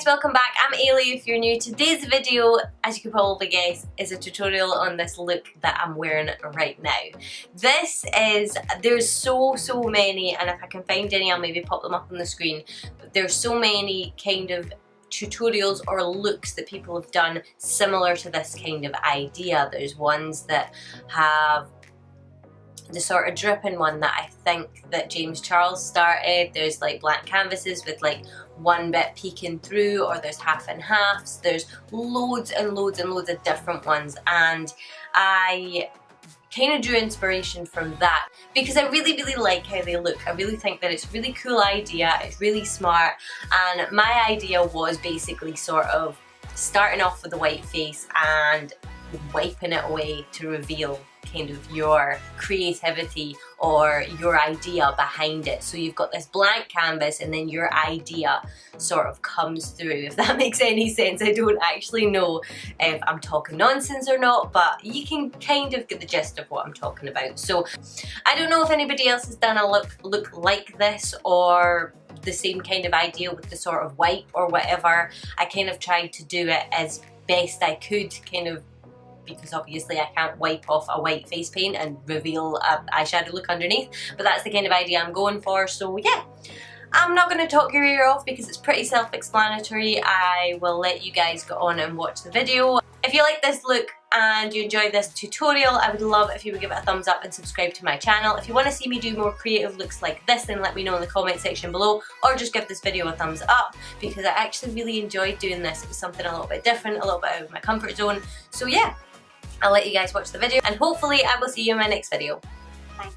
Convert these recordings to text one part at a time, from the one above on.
guys, welcome back. I'm Ailey if you're new. Today's video, as you can probably guess, is a tutorial on this look that I'm wearing right now. There's so many, and if I can find any I'll maybe pop them up on the screen, but there's so many kind of tutorials or looks that people have done similar to this kind of idea. There's ones that have the sort of dripping one that I think that James Charles started. There's like blank canvases with like one bit peeking through, or there's half and halves. There's loads and loads and loads of different ones, and I kind of drew inspiration from that because I really like how they look. I really think that it's a really cool idea, it's really smart, and my idea was basically sort of starting off with the white face and wiping it away to reveal kind of your creativity or your idea behind it. So you've got this blank canvas and then your idea sort of comes through, if that makes any sense. I don't actually know if I'm talking nonsense or not, but you can kind of get the gist of what I'm talking about. So I don't know if anybody else has done a look like this or the same kind of idea with the sort of wipe or whatever. I kind of tried to do it as best I could, kind of, because obviously I can't wipe off a white face paint and reveal an eyeshadow look underneath, but that's the kind of idea I'm going for. So yeah, I'm not going to talk your ear off because it's pretty self-explanatory. I will let you guys go on and watch the video. If you like this look and you enjoy this tutorial, I would love if you would give it a thumbs up and subscribe to my channel. If you want to see me do more creative looks like this, then let me know in the comment section below, or just give this video a thumbs up because I actually really enjoyed doing this. It was something a little bit different, a little bit out of my comfort zone. So yeah, I'll let you guys watch the video, and hopefully I will see you in my next video. Bye.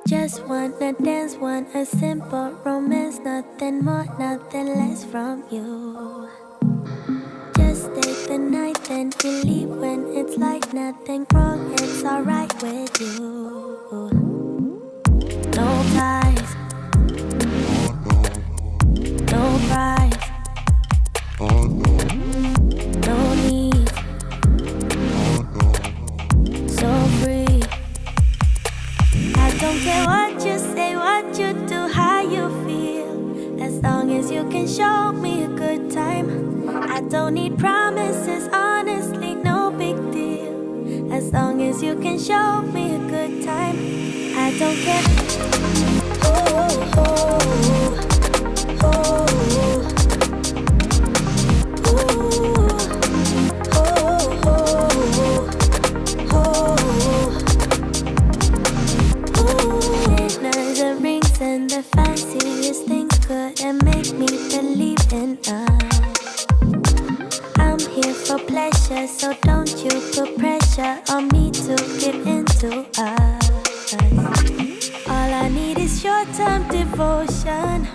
Just wanna dance, want a simple romance, nothing more, nothing less from you. Just take the night, then you leave when it's like nothing wrong, it's alright with you. No ties, no price, no need, so free. I don't care what you say, what you do, how you feel, as long as you can show me a good time. I don't need promises, honestly, no big deal, as long as you can show me a good time. I don't care. Oh, oh, oh, oh. And the fanciest things couldn't make me believe in us. I'm here for pleasure, so don't you put pressure on me to give into us. All I need is short-term devotion.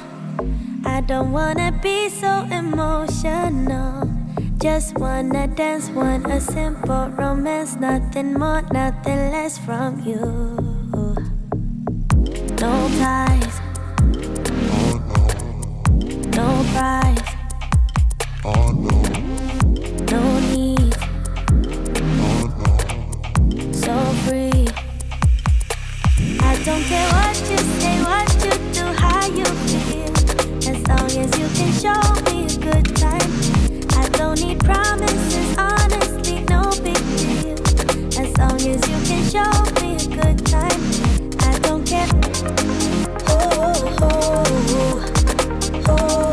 I don't wanna be so emotional. Just wanna dance, want a simple romance, nothing more, nothing less from you. No ties, no price, no need, so free. I don't care what you say, what you do, how you feel, as long as you can show me a good time. I don't need promises, honestly, no big deal, as long as you can show me a good time. I don't care. Oh, oh, oh, oh.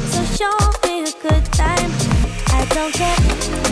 So don't care.